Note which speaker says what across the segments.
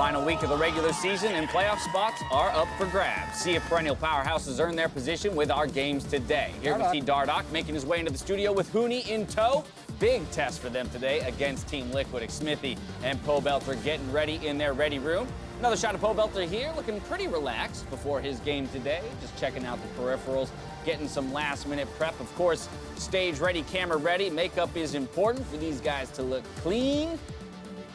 Speaker 1: Final week of the regular season and playoff spots are up for grabs. See if perennial powerhouses earn their position with our games today. Here we see Dardoch making his way into the studio with Hooney in tow. Big test for them today against Team Liquid. Smithy and Pobelter getting ready in their ready room. Another shot of Pobelter here, looking pretty relaxed before his game today. Just checking out the peripherals, getting some last-minute prep. Of course, stage ready, camera ready. Makeup is important for these guys to look clean.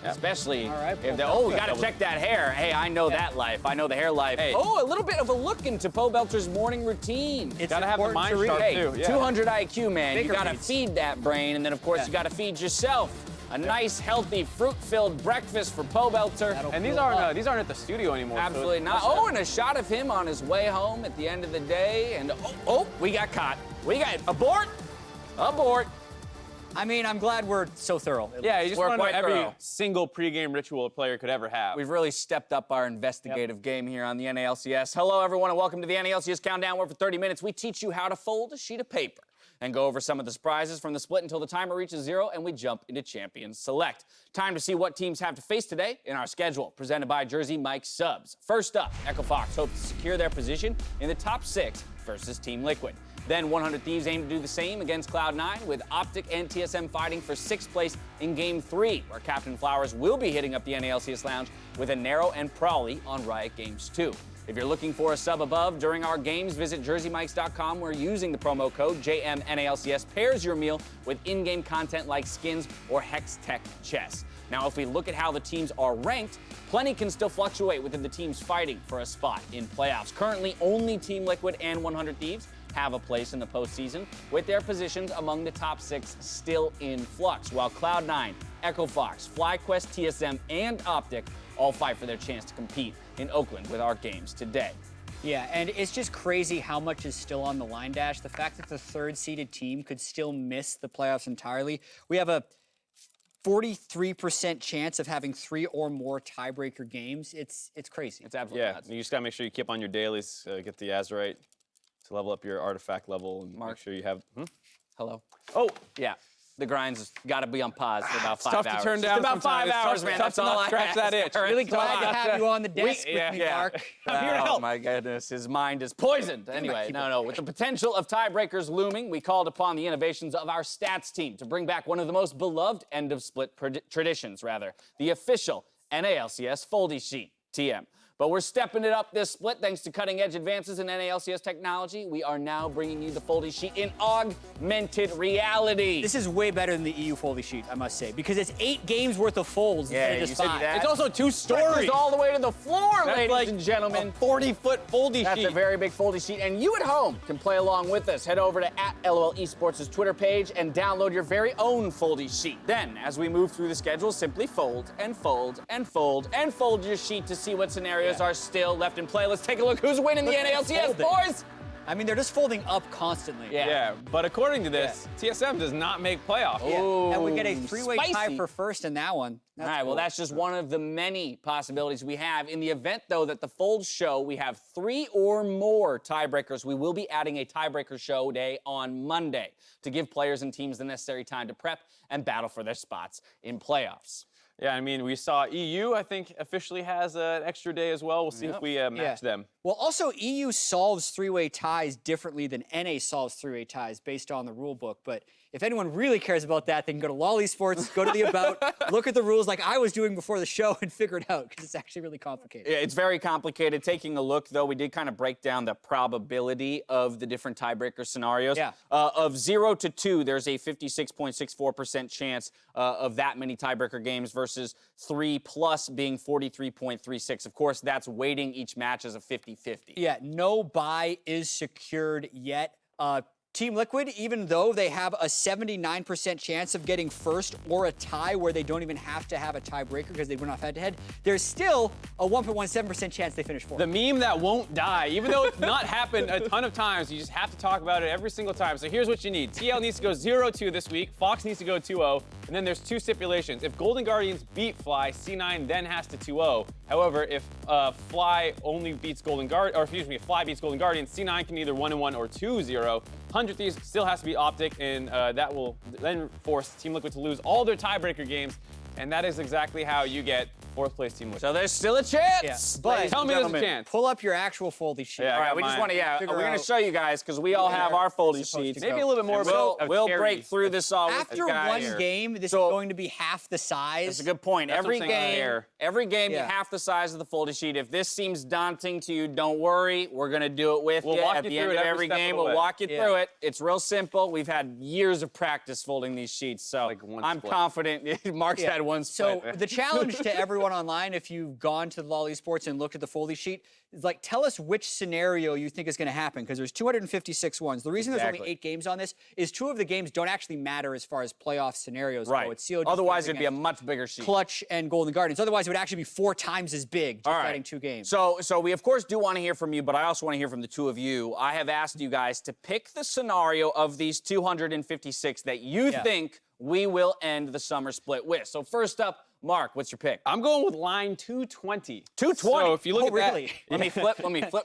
Speaker 1: Especially if they, we got to check that hair. Hey, I know that life. I know the hair life. Hey. Oh, a little bit of a look into Pobelter's morning routine.
Speaker 2: It's got to have the mind sharp, too.
Speaker 1: Yeah. 200 IQ, man. You got to feed that brain, and then, of course, you got to feed yourself. A nice, healthy, fruit-filled breakfast for Pobelter.
Speaker 2: And these aren't at the studio anymore.
Speaker 1: Absolutely not. Oh, and a shot of him on his way home at the end of the day. And, we got caught. We got abort. Abort.
Speaker 3: I mean, I'm glad we're so thorough.
Speaker 2: Yeah, you just want to know every single pregame ritual a player could ever have.
Speaker 1: We've really stepped up our investigative game here on the NA LCS. Hello, everyone, and welcome to the NA LCS Countdown, where for 30 minutes we teach you how to fold a sheet of paper and go over some of the surprises from the split until the timer reaches 0 and we jump into Champions Select. Time to see what teams have to face today in our schedule, presented by Jersey Mike Subs. First up, Echo Fox hope to secure their position in the top 6 versus Team Liquid. Then 100 Thieves aim to do the same against Cloud9, with Optic and TSM fighting for 6th place in Game 3, where Captain Flowers will be hitting up the NA LCS Lounge with a Narrow and Prawley on Riot Games 2. If you're looking for a sub above during our games, visit jerseymikes.com, where using the promo code JMNALCS pairs your meal with in-game content like skins or Hex Tech chests. Now, if we look at how the teams are ranked, plenty can still fluctuate within the teams fighting for a spot in playoffs. Currently, only Team Liquid and 100 Thieves have a place in the postseason, with their positions among the top 6 still in flux, while Cloud9, Echo Fox, FlyQuest, TSM, and Optic all fight for their chance to compete in Oakland with our games today.
Speaker 3: Yeah, and it's just crazy how much is still on the line, Dash. The fact that the 3rd-seeded team could still miss the playoffs entirely. We have a 43% chance of having 3 or more tiebreaker games. It's crazy.
Speaker 1: It's absolutely nuts.
Speaker 2: You just got to make sure you keep on your dailies, get the Azurite to level up your artifact level, and make sure you have...
Speaker 1: Hello.
Speaker 2: Oh,
Speaker 1: yeah. The grind's got to be on pause for about 5 hours.
Speaker 2: Tough to turn down.
Speaker 1: It's about 5 hours, man.
Speaker 2: That's all I scratch that itch.
Speaker 3: Really glad to have you on the desk with me, Mark.
Speaker 2: I'm here to help.
Speaker 1: Oh, my goodness. His mind is poisoned. Anyway, no. With the potential of tiebreakers looming, we called upon the innovations of our stats team to bring back one of the most beloved end-of-split traditions, the official NA LCS Foldy Sheet, TM. But we're stepping it up this split thanks to cutting-edge advances in NA LCS technology. We are now bringing you the Foldy Sheet in augmented reality.
Speaker 3: This is way better than the EU Foldy Sheet, I must say, because it's 8 games worth of folds instead of just 5.
Speaker 2: It's also 2 stories.
Speaker 1: All the way to the floor,
Speaker 2: That's
Speaker 1: ladies and gentlemen.
Speaker 2: A 40-foot Foldy Sheet.
Speaker 1: That's a very big Foldy Sheet, and you at home can play along with us. Head over to @LOL Esports' Twitter page and download your very own Foldy Sheet. Then, as we move through the schedule, simply fold and fold and fold and fold your sheet to see what scenarios are still left in play. Let's take a look who's winning the NALCS, boys.
Speaker 3: I mean, they're just folding up constantly.
Speaker 2: Yeah, but according to this, TSM does not make playoffs.
Speaker 3: Yeah. And we get a 3-way tie for first in that one.
Speaker 1: All right, well, that's just one of the many possibilities we have. In the event, though, that the folds show we have 3 or more tiebreakers, we will be adding a tiebreaker show day on Monday to give players and teams the necessary time to prep and battle for their spots in playoffs.
Speaker 2: Yeah, I mean, we saw EU, I think, officially has an extra day as well. We'll see if we match them.
Speaker 3: Well, also, EU solves 3-way ties differently than NA solves 3-way ties based on the rule book. But if anyone really cares about that, they can go to lolesports, go to the About, look at the rules like I was doing before the show and figure it out, because it's actually really complicated.
Speaker 1: Yeah, it's very complicated. Taking a look, though, we did kind of break down the probability of the different tiebreaker scenarios.
Speaker 3: Yeah.
Speaker 1: Of 0 to 2, there's a 56.64% chance of that many tiebreaker games versus 3 plus being 43.36. Of course, that's weighting each match as a 50-50.
Speaker 3: Yeah, no bye is secured yet. Team Liquid, even though they have a 79% chance of getting first or a tie where they don't even have to have a tiebreaker because they went off head-to-head, there's still a 1.17% chance they finish fourth.
Speaker 2: The meme that won't die, even though it's not happened a ton of times, you just have to talk about it every single time. So here's what you need. TL needs to go 0-2 this week, Fox needs to go 2-0, and then there's 2 stipulations. If Golden Guardians beat Fly, C9 then has to 2-0. However, if Fly only beats Golden Guard, or excuse me, if Fly beats Golden Guardians, C9 can either 1-1 or 2-0. 100 Thieves still has to be Optic, and that will then force Team Liquid to lose all their tiebreaker games, and that is exactly how you get 4th place team wins.
Speaker 1: So there's still a chance.
Speaker 3: Yeah, but
Speaker 2: Tell me there's a chance.
Speaker 3: pull up your actual foldy sheet.
Speaker 2: Yeah,
Speaker 1: All right, we just want to, we're going to show you guys because we all have our foldy sheets.
Speaker 2: Maybe a little bit more
Speaker 1: We'll break through this all with
Speaker 3: After
Speaker 1: you guys.
Speaker 3: one game, this is going to be half the size.
Speaker 1: That's a good point.
Speaker 2: That's
Speaker 1: Every
Speaker 2: what I'm saying.
Speaker 1: game,
Speaker 3: Yeah.
Speaker 1: half the size of the foldy sheet. If this seems daunting to you, don't worry. We're going to do it with you.
Speaker 2: walk
Speaker 1: At
Speaker 2: you
Speaker 1: the
Speaker 2: through
Speaker 1: end
Speaker 2: it
Speaker 1: of
Speaker 2: every
Speaker 1: every
Speaker 2: step of
Speaker 1: game,
Speaker 2: the
Speaker 1: we'll
Speaker 2: way.
Speaker 1: walk you through it. It's real simple. We've had years of practice folding these sheets, so
Speaker 2: Like one
Speaker 1: I'm
Speaker 2: split.
Speaker 1: confident. Mark's had one
Speaker 3: So
Speaker 1: split.
Speaker 3: the challenge to everyone online, if you've gone to lolesports and looked at the foldy sheet, is like tell us which scenario you think is going to happen because there's 256 ones. The reason there's only
Speaker 1: Exactly.
Speaker 3: 8 games on this is 2 of the games don't actually matter as far as playoff scenarios
Speaker 1: Right.
Speaker 3: go. It's sealed
Speaker 1: Otherwise, it'd be a much bigger sheet.
Speaker 3: Clutch and Golden Guardians. Otherwise, it would actually be 4 times as big just adding 2 games.
Speaker 1: So we of course do want to hear from you, but I also want to hear from the two of you. I have asked you guys to pick the scenario of these 256 that you think we will end the summer split with. So first up, Mark, what's your pick?
Speaker 2: I'm going with line 220.
Speaker 1: 220?
Speaker 2: So if you look at
Speaker 3: really?
Speaker 1: Let me flip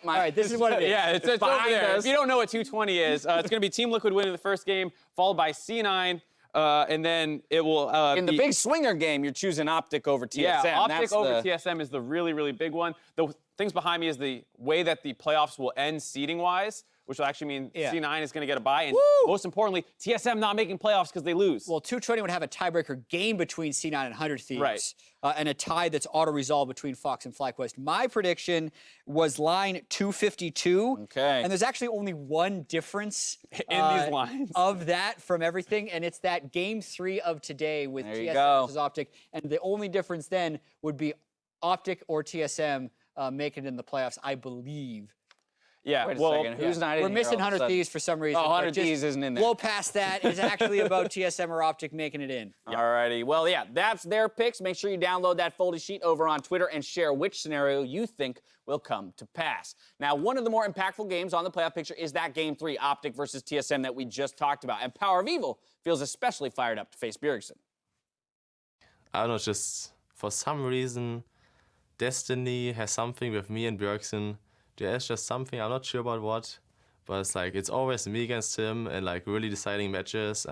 Speaker 1: my.
Speaker 3: All right, this is what it is.
Speaker 2: Yeah, it's over
Speaker 1: behind
Speaker 2: there.
Speaker 1: us.
Speaker 2: If you don't know what 220 is, it's going to be Team Liquid winning the first game, followed by C9, and then it will
Speaker 1: In the big swinger game, you're choosing Optic over TSM.
Speaker 2: Yeah, Optic
Speaker 1: That's
Speaker 2: over
Speaker 1: the-
Speaker 2: TSM is the really, really big one. The things behind me is the way that the playoffs will end seeding-wise, which will actually mean C9 is going to get a bye. And most importantly, TSM not making playoffs because they lose.
Speaker 3: Well, 220 would have a tiebreaker game between C9 and 100 Thieves.
Speaker 2: Right.
Speaker 3: And a tie that's auto-resolved between Fox and FlyQuest. My prediction was line 252.
Speaker 1: Okay.
Speaker 3: And there's actually only one difference
Speaker 2: In these lines.
Speaker 3: of that from everything, and it's that game 3 of today with
Speaker 1: There you
Speaker 3: TSM
Speaker 1: go.
Speaker 3: versus Optic. And the only difference then would be Optic or TSM making it in the playoffs, I believe.
Speaker 2: yeah,
Speaker 1: Wait a
Speaker 2: well,
Speaker 1: second. Who's not in
Speaker 3: We're
Speaker 1: here
Speaker 3: missing
Speaker 1: all of a
Speaker 3: 100
Speaker 1: sudden?
Speaker 3: Thieves for some reason.
Speaker 1: Oh,
Speaker 3: but
Speaker 1: 100
Speaker 3: just
Speaker 1: Thieves isn't in there.
Speaker 3: Blow past that. It's actually about TSM or Optic making it in.
Speaker 1: Alrighty. Well, yeah, that's their picks. Make sure you download that foldy sheet over on Twitter and share which scenario you think will come to pass. Now, one of the more impactful games on the playoff picture is that Game 3, Optic versus TSM, that we just talked about. And Power of Evil feels especially fired up to face Bjergsen.
Speaker 4: I don't know, just for some reason, Destiny has something with me and Bjergsen. There is just something, I'm not sure about what, but it's like, it's always me against him in like really deciding matches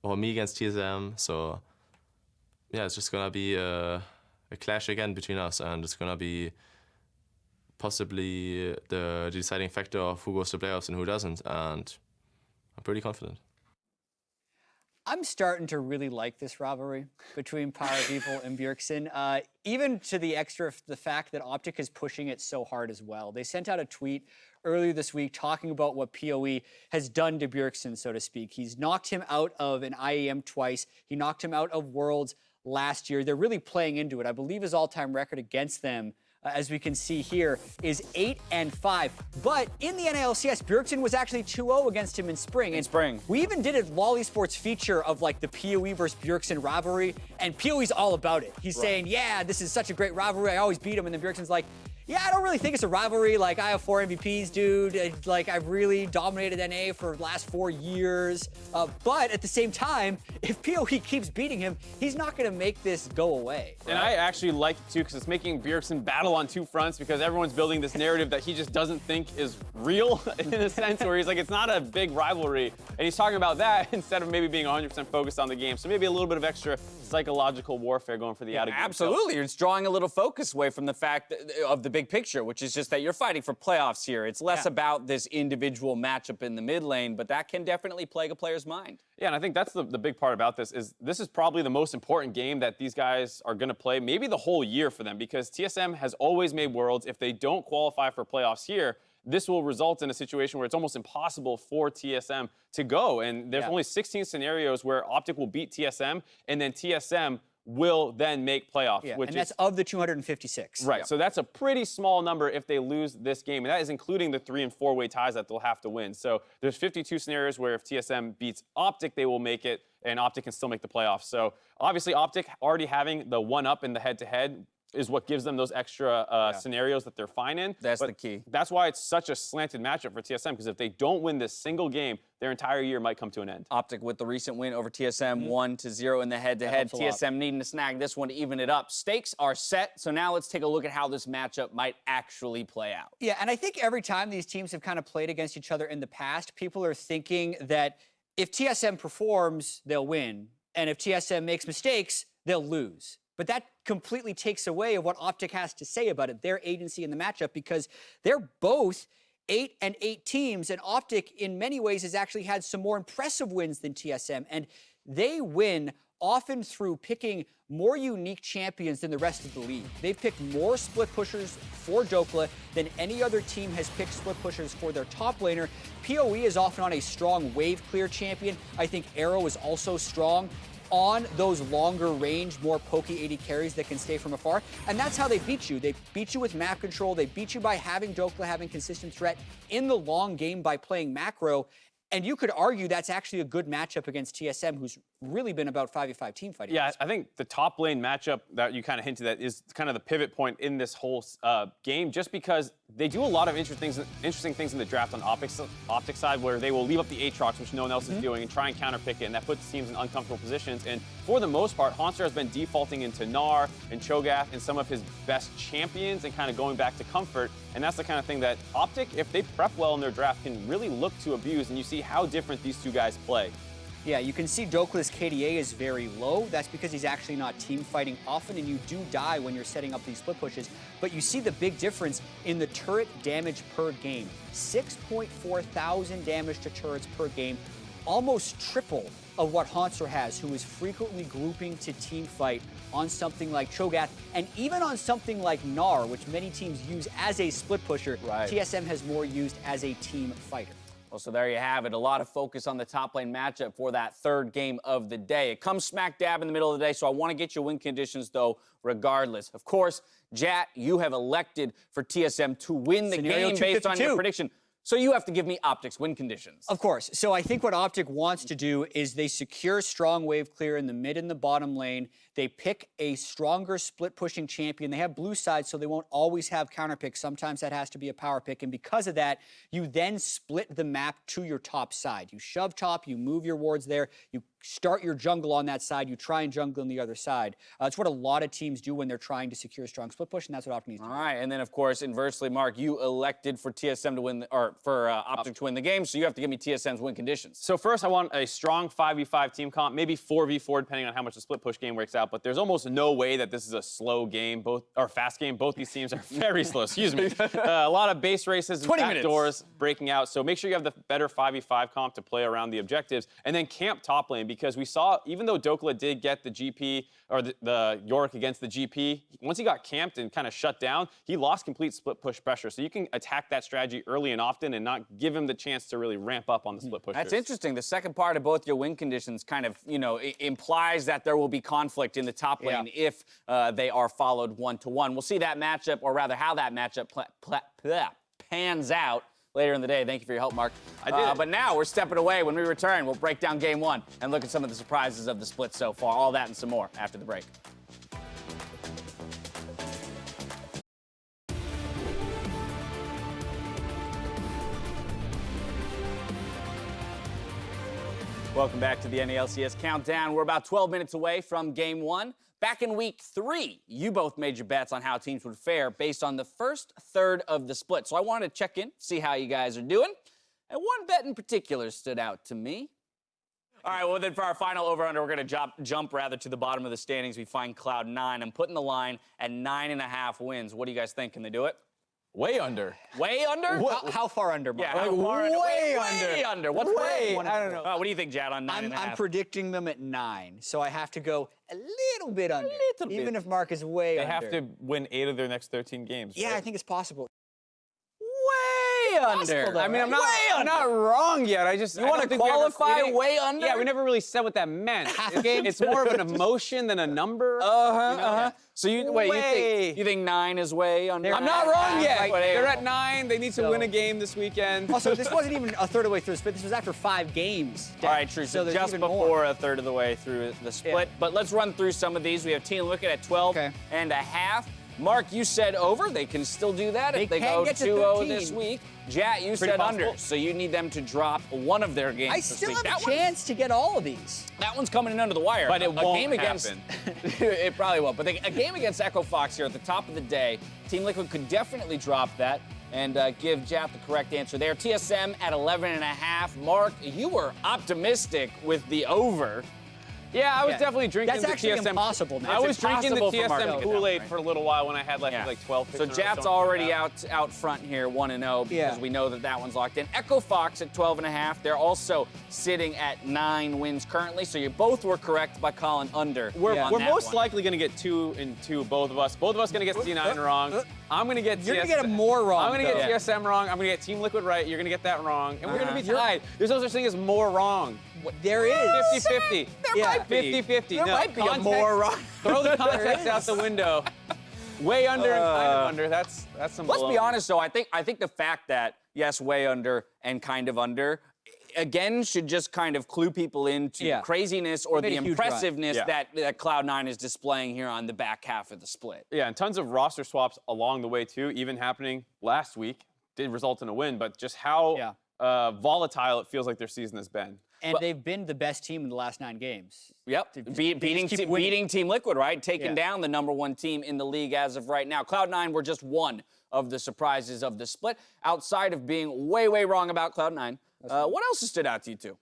Speaker 4: or me against TSM. So yeah, it's just gonna be a clash again between us, and it's gonna be possibly the deciding factor of who goes to playoffs and who doesn't, and I'm pretty confident.
Speaker 3: I'm starting to really like this rivalry between Power of Evil and Bjergsen, even to the fact that Optic is pushing it so hard as well. They sent out a tweet earlier this week talking about what PoE has done to Bjergsen, so to speak. He's knocked him out of an IEM twice. He knocked him out of Worlds last year. They're really playing into it. I believe his all-time record against them, as we can see here, is 8-5. But in the NA LCS, Bjergsen was actually 2-0 against him in spring. We even did a lolesports feature of like the PoE versus Bjergsen rivalry, and PoE's all about it. He's saying, yeah, this is such a great rivalry. I always beat him. And then Bjergsen's like, yeah, I don't really think it's a rivalry. Like, I have 4 MVPs, dude. Like, I've really dominated NA for the last 4 years. But at the same time, if PoE keeps beating him, he's not going to make this go away.
Speaker 2: And I actually like it too, because it's making Bjergsen battle on 2 fronts, because everyone's building this narrative that he just doesn't think is real, in a sense, where he's like, it's not a big rivalry. And he's talking about that instead of maybe being 100% focused on the game. So maybe a little bit of extra psychological warfare going for the out of game.
Speaker 1: Absolutely. It's drawing a little focus away from the fact of the big picture, which is just that you're fighting for playoffs here. It's less about this individual matchup in the mid lane, but that can definitely plague a player's mind.
Speaker 2: Yeah, and I think that's the big part about this is probably the most important game that these guys are going to play maybe the whole year for them, because TSM has always made Worlds. If they don't qualify for playoffs here, this will result in a situation where it's almost impossible for TSM to go. And there's only 16 scenarios where Optic will beat TSM, and then TSM will then make playoffs.
Speaker 3: Yeah,
Speaker 2: which
Speaker 3: and that's of the 256.
Speaker 2: Right, so that's a pretty small number if they lose this game, and that is including the 3- and 4-way ties that they'll have to win. So there's 52 scenarios where if TSM beats Optic, they will make it, and Optic can still make the playoffs. So obviously Optic already having the 1-up in the head-to-head is what gives them those extra scenarios that they're fine in.
Speaker 1: That's the key.
Speaker 2: That's why it's such a slanted matchup for TSM, because if they don't win this single game, their entire year might come to an end.
Speaker 1: Optic with the recent win over TSM, 1-0 in the head-to-head. TSM needing to snag this one to even it up. Stakes are set, so now let's take a look at how this matchup might actually play out.
Speaker 3: Yeah, and I think every time these teams have kind of played against each other in the past, people are thinking that if TSM performs, they'll win, and if TSM makes mistakes, they'll lose. But that completely takes away of what Optic has to say about it, their agency in the matchup, because they're both 8-8 teams, and Optic, in many ways, has actually had some more impressive wins than TSM, and they win often through picking more unique champions than the rest of the league. They pick more split pushers for Dokla than any other team has picked split pushers for their top laner. PoE is often on a strong wave clear champion. I think Arrow is also strong on those longer range, more pokey AD carries that can stay from afar. And that's how they beat you. They beat you with map control. They beat you by having Dokla having consistent threat in the long game by playing macro. And you could argue that's actually a good matchup against TSM, who's really been about 5v5 team fighting.
Speaker 2: Yeah, I think the top lane matchup that you kind of hinted at is kind of the pivot point in this whole game, just because they do a lot of interesting things in the draft on Optic side, where they will leave up the Aatrox, which no one else is doing, and try and counterpick it, and that puts teams in uncomfortable positions. And for the most part, Haunter has been defaulting into Gnar and Cho'Gath and some of his best champions and kind of going back to comfort. And that's the kind of thing that Optic, if they prep well in their draft, can really look to abuse, and you see how different these two guys play.
Speaker 3: Yeah, you can see Dokla's KDA is very low. That's because he's actually not team fighting often, and you do die when you're setting up these split pushes. But you see the big difference in the turret damage per game. 6.4 thousand damage to turrets per game, almost triple of what Haunter has, who is frequently grouping to team fight on something like Cho'Gath, and even on something like Gnar, which many teams use as a split pusher.
Speaker 1: Right.
Speaker 3: TSM has more used as a team fighter.
Speaker 1: Well, so there you have it. A lot of focus on the top lane matchup for that third game of the day. It comes smack dab in the middle of the day, so I want to get your win conditions, though, regardless. Of course, Jat, you have elected for TSM to win the
Speaker 3: Scenario
Speaker 1: game based on your
Speaker 3: 252.
Speaker 1: prediction. So you have to give me Optic's win conditions.
Speaker 3: Of course. So I think what Optic wants to do is they secure strong wave clear in the mid and the bottom lane. They pick a stronger split pushing champion. They have blue side, so they won't always have counter picks. Sometimes that has to be a power pick. And because of that, you then split the map to your top side. You shove top, you move your wards there, you start your jungle on that side, you try and jungle on the other side. That's what a lot of teams do when they're trying to secure a strong split push, and that's what Optic needs to do.
Speaker 1: All right, and then, of course, inversely, Mark, you elected for TSM to win, or for Optic to win the game, so you have to give me TSM's win conditions.
Speaker 2: So first, I want a strong 5v5 team comp, maybe 4v4, depending on how much the split push game works out. But there's almost no way that this is a slow game, or fast game. Both these teams are very slow. Excuse me. A lot of base races and
Speaker 1: 20
Speaker 2: backdoors breaking out. So make sure you have the better 5v5 comp to play around the objectives, and then camp top lane, because we saw, even though Dokla did get the GP or the Yorick against the GP, once he got camped and kind of shut down, he lost complete split push pressure. So you can attack that strategy early and often and not give him the chance to really ramp up on the split push.
Speaker 1: That's interesting. The second part of both your win conditions kind of, implies that there will be conflict in the top lane if they are followed 1-to-1. We'll see that matchup, or rather how that matchup pans out later in the day. Thank you for your help, Mark.
Speaker 2: I did.
Speaker 1: But now we're stepping away. When we return, we'll break down game one and look at some of the surprises of the split so far. All that and some more after the break. Welcome back to the NA LCS Countdown. We're about 12 minutes away from game one. Back in week 3, you both made your bets on how teams would fare based on the first third of the split. So I wanted to check in, see how you guys are doing. And one bet in particular stood out to me. All right, well, then for our final over-under, we're going to jump to the bottom of the standings. We find Cloud9. I'm putting the line at 9.5 wins. What do you guys think? Can they do it?
Speaker 2: Way under.
Speaker 1: Way under?
Speaker 3: How far under, Mark?
Speaker 1: Yeah, how far under?
Speaker 2: way
Speaker 1: Way under. What's
Speaker 2: Way,
Speaker 1: way?
Speaker 2: I don't know.
Speaker 1: What do you think, Jad, on 9.5?
Speaker 3: I'm predicting them at 9, so I have to go a little bit under.
Speaker 1: little bit.
Speaker 3: Even if Mark is way
Speaker 2: They
Speaker 3: under.
Speaker 2: have to win 8 of their next 13 games.
Speaker 3: Yeah,
Speaker 2: right?
Speaker 3: I think it's possible.
Speaker 1: Way under.
Speaker 3: though,
Speaker 2: I mean,
Speaker 3: right?
Speaker 2: I'm not wrong yet. I just
Speaker 1: You want to qualify way under?
Speaker 2: Yeah, we never really said what that meant.
Speaker 3: Half a game?
Speaker 2: It's more of an emotion than a number.
Speaker 1: So you wait. You think 9 is way under?
Speaker 2: I'm not wrong yet.
Speaker 1: Right.
Speaker 2: They're at 9. They need to
Speaker 3: So-
Speaker 2: win a game this weekend.
Speaker 3: Also, this wasn't even a third of the way through the split. This was after 5 games.
Speaker 1: All right, true. So
Speaker 3: there's
Speaker 1: just
Speaker 3: even
Speaker 1: before
Speaker 3: more.
Speaker 1: a third of the way through the split.
Speaker 3: Yeah.
Speaker 1: But let's run through some of these. We have Team Liquid at 12.5. Mark, you said over. They can still do that if
Speaker 3: They
Speaker 1: they
Speaker 3: can
Speaker 1: go
Speaker 3: get to
Speaker 1: 2-0
Speaker 3: 13.
Speaker 1: this week. Jat, you said
Speaker 2: possible.
Speaker 1: under. So you need them to drop one of their games
Speaker 3: I
Speaker 1: this
Speaker 3: still
Speaker 1: week.
Speaker 3: have
Speaker 1: That
Speaker 3: a
Speaker 1: one-
Speaker 3: chance to get all of these.
Speaker 1: That one's coming in under the wire.
Speaker 2: But it
Speaker 1: a
Speaker 2: won't
Speaker 1: game against, it probably won't. But a game against Echo Fox here at the top of the day, Team Liquid could definitely drop that and give Jap the correct answer there. TSM at 11.5. Mark, you were optimistic with the over.
Speaker 2: Yeah, I was definitely drinking
Speaker 3: That's
Speaker 2: the
Speaker 3: actually
Speaker 2: TSM.
Speaker 3: impossible now.
Speaker 2: I was drinking the
Speaker 1: impossible for Mark
Speaker 2: TSM
Speaker 1: to
Speaker 2: Kool-Aid
Speaker 1: right?
Speaker 2: for a little while when I had like 12
Speaker 1: So
Speaker 2: pitchers or
Speaker 1: Jat's
Speaker 2: something
Speaker 1: already
Speaker 2: like that.
Speaker 1: out front here, 1-0, because
Speaker 3: Yeah.
Speaker 1: we know that one's locked in. Echo Fox at 12.5. They're also sitting at 9 wins currently. So you both were correct by calling under.
Speaker 2: We're
Speaker 1: on that
Speaker 2: most
Speaker 1: one.
Speaker 2: likely going to get 2 and 2, both of us. Both of us going to get C9 wrong. I'm going to get
Speaker 3: You're going to get more wrong,
Speaker 2: I'm going to get
Speaker 3: though.
Speaker 2: TSM wrong. I'm going to get Team Liquid right. You're going to get that wrong. And we're going to be
Speaker 1: Uh-huh.
Speaker 2: tied. There's no such thing as more wrong.
Speaker 3: There is.
Speaker 2: 50-50.
Speaker 1: There
Speaker 3: Yeah.
Speaker 1: might be.
Speaker 2: 50-50.
Speaker 1: There
Speaker 2: No,
Speaker 1: might be a
Speaker 2: context-
Speaker 1: more wrong.
Speaker 2: Throw the context out the window. Way under and kind of under. That's some
Speaker 1: Let's be
Speaker 2: baloney.
Speaker 1: honest, though. I think the fact that, yes, way under and kind of under, again, should just kind of clue people into craziness or
Speaker 3: They
Speaker 1: the
Speaker 3: made a huge run.
Speaker 1: impressiveness
Speaker 2: Yeah.
Speaker 1: that Cloud9 is displaying here on the back half of the split.
Speaker 2: Yeah, and tons of roster swaps along the way, too, even happening last week. Did result in a win, but just how volatile it feels like their season has been.
Speaker 3: And they've been the best team in the last 9 games.
Speaker 1: Yep,
Speaker 3: They just
Speaker 1: beating
Speaker 3: keep winning.
Speaker 1: beating Team Liquid, right? Taking
Speaker 3: Yeah.
Speaker 1: down the #1 team in the league as of right now. Cloud9 were just one of the surprises of the split. Outside of being way, way wrong about Cloud9, what else has stood out to you two?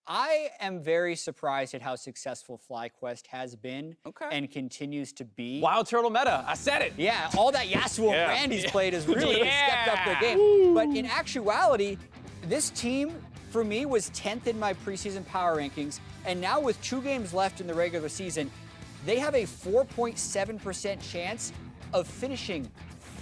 Speaker 3: I am very surprised at how successful FlyQuest has been
Speaker 1: Okay.
Speaker 3: and continues to be.
Speaker 2: Wild Turtle meta. I said it.
Speaker 3: Yeah, all that Yasuo
Speaker 2: Yeah.
Speaker 3: and Brandy's played has really stepped up their game. But in actuality, this team, for me, was 10th in my preseason power rankings. And now with 2 games left in the regular season, they have a 4.7% chance of finishing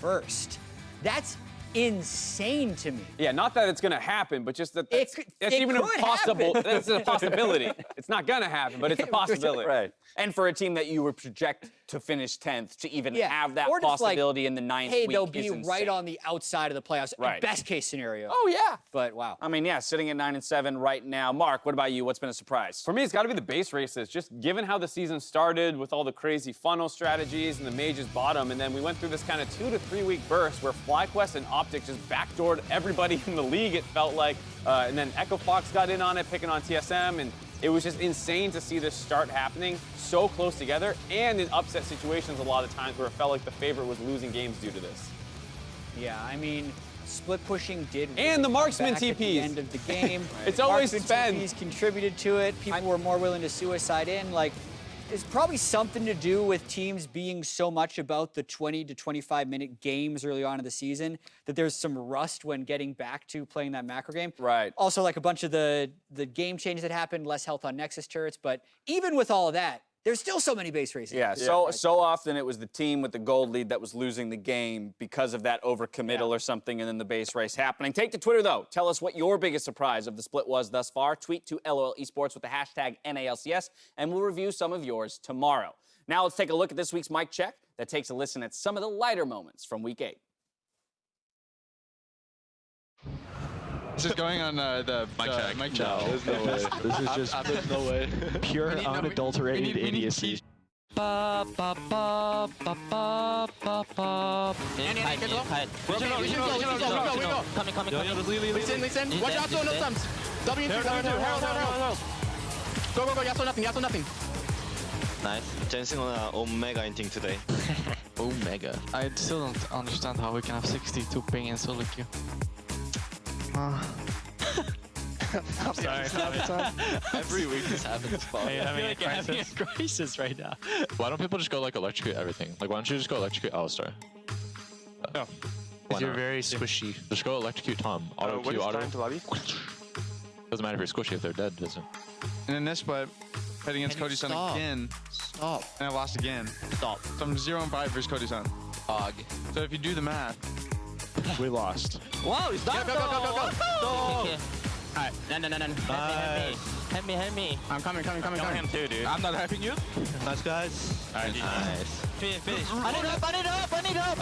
Speaker 3: first. That's insane to me.
Speaker 2: Yeah, not that it's going to happen, but just that that's
Speaker 3: It
Speaker 2: even
Speaker 3: could
Speaker 2: impossible.
Speaker 3: happen.
Speaker 2: That's a possibility. It's not going to happen, but it's a possibility.
Speaker 1: Right. And for a team that you would project to finish 10th, to even have that
Speaker 3: or just
Speaker 1: possibility in the 9th
Speaker 3: hey,
Speaker 1: week
Speaker 3: they'll
Speaker 1: is
Speaker 3: be
Speaker 1: insane.
Speaker 3: right on the outside of the playoffs.
Speaker 1: Right.
Speaker 3: Best case scenario.
Speaker 1: Oh, yeah.
Speaker 3: But wow.
Speaker 1: I mean, yeah, sitting at 9-7 right now. Mark, what about you? What's been a surprise?
Speaker 2: For me, it's got to be the base races. Just given how the season started with all the crazy funnel strategies and the mages bottom, and then we went through this kind of 2 to 3 week burst where FlyQuest and Optic just backdoored everybody in the league, it felt like. And then Echo Fox got in on it, picking on TSM, and it was just insane to see this start happening so close together and in upset situations a lot of times where it felt like the favorite was losing games due to this.
Speaker 3: Yeah, I mean, split pushing did
Speaker 2: And
Speaker 3: really
Speaker 2: the
Speaker 3: come
Speaker 2: marksman
Speaker 3: back at the
Speaker 2: TPs.
Speaker 3: end of the game.
Speaker 2: It's always
Speaker 3: Marksman
Speaker 2: Sven.
Speaker 3: TPs contributed to it. People were more willing to suicide in. Like, it's probably something to do with teams being so much about the 20 to 25 minute games early on in the season that there's some rust when getting back to playing that macro game.
Speaker 1: Right.
Speaker 3: Also, like a bunch of the game changes that happened, less health on Nexus turrets. But even with all of that, there's still so many base races.
Speaker 1: Yeah, so often it was the team with the gold lead that was losing the game because of that overcommittal or something, and then the base race happening. Take to Twitter, though. Tell us what your biggest surprise of the split was thus far. Tweet to LOL Esports with the hashtag NALCS, and we'll review some of yours tomorrow. Now let's take a look at this week's mic check that takes a listen at some of the lighter moments from Week 8.
Speaker 5: This is going on the mic check.
Speaker 6: No, there's no way. This is just
Speaker 5: There's no way.
Speaker 6: pure unadulterated idiocy.
Speaker 7: Ba ba ba ba ba ba ba. Hide, hide. Coming.
Speaker 5: Listen. Watch out, no thumbs. W2, Harold. Go, Yasuo nothing.
Speaker 7: Nice.
Speaker 8: Dancing on an Omega ending today.
Speaker 7: Omega.
Speaker 6: I still don't understand how we can have 62 ping in solo queue.
Speaker 7: I'm sorry.
Speaker 8: Every week this happens.
Speaker 6: Hey, I feel like having a crisis right now.
Speaker 9: Why don't people just go like electrocute everything? Like why don't you just go electrocute Alistar?
Speaker 6: No.
Speaker 9: Why
Speaker 6: You're
Speaker 9: not?
Speaker 6: very squishy.
Speaker 9: Just go electrocute Tom. Auto Q, auto.
Speaker 8: lobby?
Speaker 9: Doesn't matter if you're squishy if they're dead, does it?
Speaker 5: And in this split, heading against Cody Sun again.
Speaker 7: Stop.
Speaker 5: And I lost again.
Speaker 7: Stop.
Speaker 5: So I'm 0-5 versus Cody Sun.
Speaker 7: Hog.
Speaker 5: So if you do the math,
Speaker 9: We lost.
Speaker 7: Wow, it's done.
Speaker 5: Go.
Speaker 7: Alright. No. Help me.
Speaker 5: I'm coming.
Speaker 7: him too, dude.
Speaker 8: I'm not helping you. Nice guys.
Speaker 7: Nice. Finish. I need up.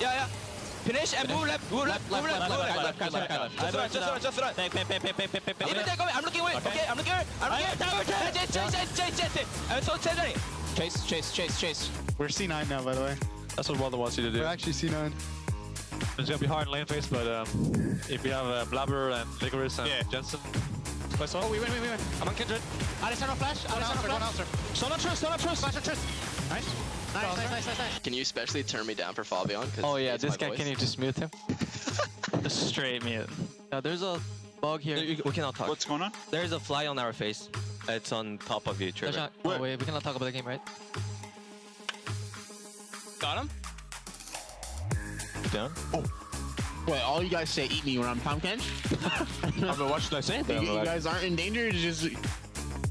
Speaker 8: Yeah.
Speaker 7: Finish and move left. Left. Just right. I'm looking away. Okay, I'm looking tower. Chase.
Speaker 5: We're C9 now, by the way.
Speaker 9: That's what Waldo wants you to do.
Speaker 5: We're actually C9.
Speaker 9: It's gonna be hard in lane phase, but if we have Blabber and Licorice and Jensen.
Speaker 7: Oh, we win. I'm on Kindred. Alessandro flash. Solar Trust. Nice.
Speaker 8: Can you especially turn me down for Fabian?
Speaker 6: Oh yeah, this guy, can you just mute him? Just straight mute.
Speaker 10: Yeah, there's a bug here.
Speaker 8: We cannot talk.
Speaker 10: What's going on?
Speaker 8: There's a fly on our face. It's on top of you, Trevor.
Speaker 6: Oh, wait, we cannot talk about the game, right?
Speaker 2: Got him?
Speaker 5: Down. Oh. Wait, all you guys say eat me when I'm Tom Kench?
Speaker 9: I mean, what should I say?
Speaker 5: You guys aren't in danger, it's just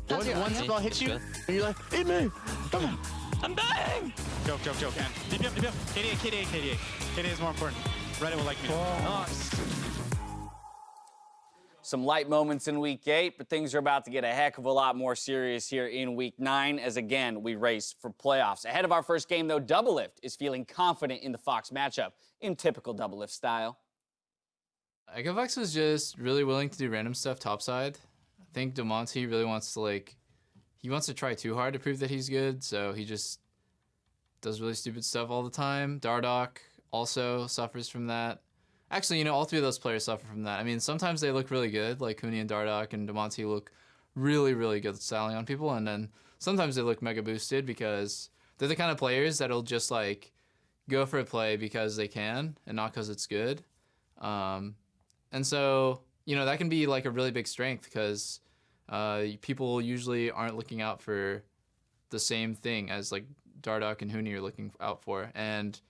Speaker 5: one spell hits you, and you're like, eat me! Come on!
Speaker 2: I'm dying!
Speaker 9: Joke. And DPM. KDA. KDA is more important. Reddit will like me.
Speaker 2: Nice.
Speaker 1: Some light moments in week 8, but things are about to get a heck of a lot more serious here in week 9 as, again, we race for playoffs. Ahead of our first game, though, Doublelift is feeling confident in the Fox matchup in typical Doublelift style.
Speaker 10: Echofox is just really willing to do random stuff topside. I think Demonte really wants to, he wants to try too hard to prove that he's good, so he just does really stupid stuff all the time. Dardoch also suffers from that. Actually, all 3 of those players suffer from that. I mean, sometimes they look really good, like Huni and Dardoch and Demonte look really, really good at styling on people, and then sometimes they look mega boosted because they're the kind of players that'll just, go for a play because they can and not because it's good. And so, that can be, a really big strength because people usually aren't looking out for the same thing as, Dardoch and Huni are looking out for. And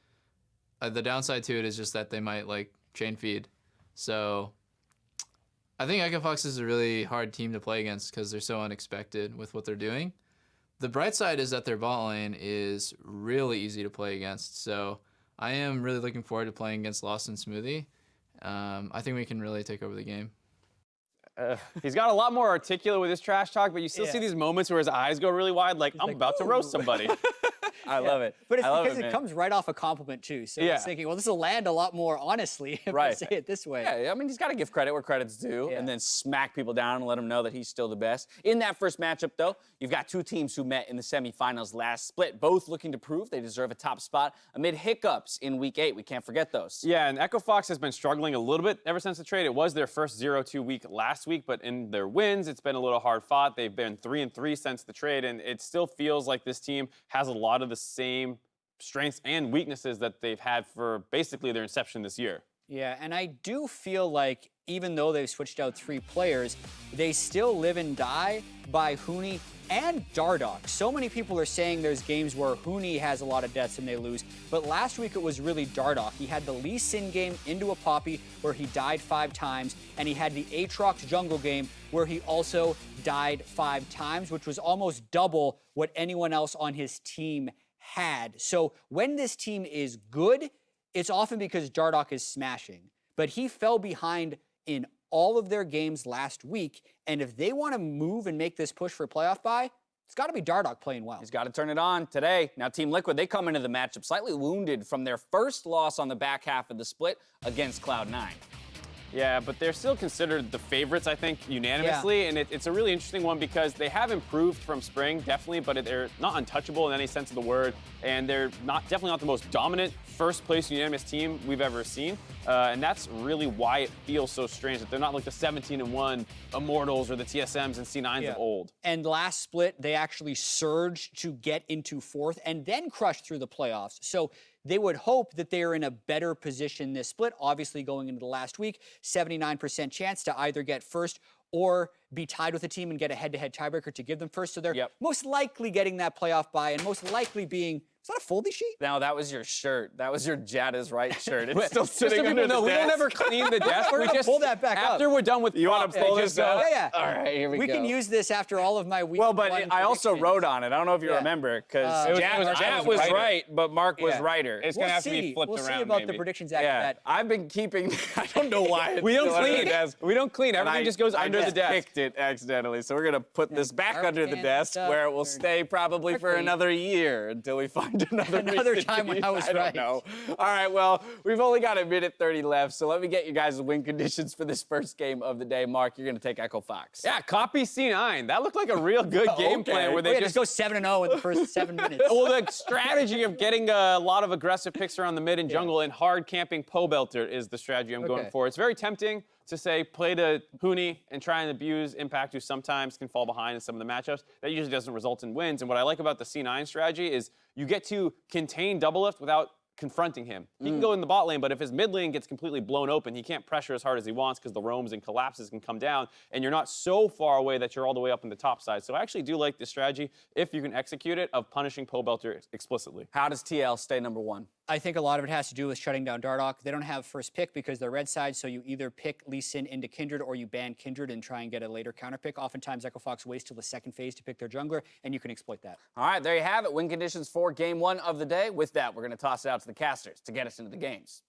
Speaker 10: the downside to it is just that they might, chain feed. So I think Echofox is a really hard team to play against because they're so unexpected with what they're doing. The bright side is that their bot lane is really easy to play against. So I am really looking forward to playing against Lost and Smoothie. I think we can really take over the game.
Speaker 2: He's got a lot more articulate with his trash talk, but you still see these moments where his eyes go really wide, I'm about to roast somebody.
Speaker 1: I love it.
Speaker 3: But it's because
Speaker 1: it
Speaker 3: it comes right off a compliment, too. So
Speaker 1: Yeah.
Speaker 3: it's thinking, well, this will land a lot more honestly if I say it this way.
Speaker 1: Yeah, I mean, he's got to give credit where credit's due and then smack people down and let them know that he's still the best. In that first matchup, though, you've got 2 teams who met in the semifinals last split, both looking to prove they deserve a top spot amid hiccups in week 8. We can't forget those.
Speaker 2: Yeah, and Echofox has been struggling a little bit ever since the trade. It was their first 0-2 week last week, but in their wins, it's been a little hard fought. They've been 3-3 since the trade, and it still feels like this team has a lot of the same strengths and weaknesses that they've had for basically their inception this year.
Speaker 3: Yeah, and I do feel like even though they've switched out 3 players, they still live and die by Huni and Dardoch. So many people are saying there's games where Huni has a lot of deaths and they lose, but last week it was really Dardoch. He had the Lee Sin game into a Poppy where he died 5 times, and he had the Aatrox jungle game where he also died 5 times, which was almost double what anyone else on his team had. So when this team is good, it's often because Dardoch is smashing. But he fell behind in all of their games last week, and if they want to move and make this push for a playoff bye, it's got to be Dardoch playing well.
Speaker 1: He's got to turn it on today. Now, Team Liquid, they come into the matchup slightly wounded from their first loss on the back half of the split against Cloud9.
Speaker 2: Yeah, but they're still considered the favorites, I think, unanimously. And it's a really interesting one because they have improved from spring, definitely, but they're not untouchable in any sense of the word. And they're definitely not the most dominant first-place unanimous team we've ever seen. And that's really why it feels so strange that they're not like the 17-1 Immortals or the TSMs and C9s of old.
Speaker 3: And last split, they actually surged to get into 4th and then crushed through the playoffs. So they would hope that they are in a better position this split. Obviously, going into the last week, 79% chance to either get first or be tied with a team and get a head-to-head tiebreaker to give them first. So they're most likely getting that playoff bye and most likely being... Is that a foldy sheet?
Speaker 1: No, that was your shirt. That was your Jada's right shirt. It's still sitting under the desk.
Speaker 2: We don't ever clean the desk.
Speaker 3: We're going to pull that back up.
Speaker 2: After we're done with
Speaker 1: You want to pull this up?
Speaker 3: Yeah.
Speaker 1: All right, here we go.
Speaker 3: We can use this after all of my week
Speaker 1: Well, but
Speaker 3: one
Speaker 1: I also
Speaker 3: predictions.
Speaker 1: wrote on it. I don't know if you remember, because Jad was right, but Mark was righter.
Speaker 2: It's going to have to be flipped
Speaker 3: We'll
Speaker 2: around,
Speaker 3: see about
Speaker 2: maybe.
Speaker 3: the predictions after that.
Speaker 1: I've been keeping... I don't know why it's
Speaker 2: We don't
Speaker 1: still under
Speaker 2: clean.
Speaker 1: the desk.
Speaker 2: We don't clean. Everything just goes under the desk.
Speaker 1: I picked it accidentally, so we're going to put this back under the desk where it will stay probably for another year until we find another
Speaker 3: time when I was
Speaker 1: I don't know. All right, well, we've only got 1:30 left, so let me get you guys the win conditions for this first game of the day. Mark, you're going to take Echofox.
Speaker 2: Yeah, copy C9. That looked like a real good game plan where they
Speaker 3: just go 7-0 in the first 7 minutes.
Speaker 2: Well, the strategy of getting a lot of aggressive picks around the mid and jungle and hard camping Pobelter is the strategy I'm going for. It's very tempting to say play to Huni and try and abuse Impact, who sometimes can fall behind in some of the matchups. That usually doesn't result in wins. And what I like about the C9 strategy is you get to contain Doublelift without confronting him. He can go in the bot lane, but if his mid lane gets completely blown open, he can't pressure as hard as he wants because the roams and collapses can come down, and you're not so far away that you're all the way up in the top side. So I actually do like this strategy, if you can execute it, of punishing Pobelter explicitly.
Speaker 1: How does TL stay #1?
Speaker 3: I think a lot of it has to do with shutting down Dardoch. They don't have first pick because they're red side, so you either pick Lee Sin into Kindred or you ban Kindred and try and get a later counter pick. Oftentimes, Echo Fox waits till the second phase to pick their jungler, and you can exploit that.
Speaker 1: All right, there you have it. Win conditions for Game 1 of the day. With that, we're going to toss it out to the casters to get us into the games.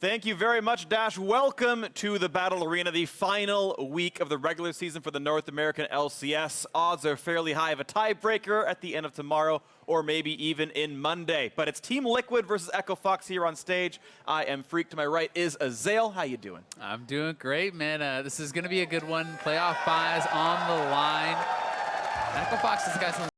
Speaker 11: Thank you very much, Dash. Welcome to the Battle Arena, the final week of the regular season for the North American LCS. Odds are fairly high of a tiebreaker at the end of tomorrow, or maybe even in Monday. But it's Team Liquid versus Echo Fox here on stage. I am Freak. To my right is Azael. How you doing?
Speaker 7: I'm doing great, man. This is going to be a good one. Playoff buys on the line. Echo Fox has got some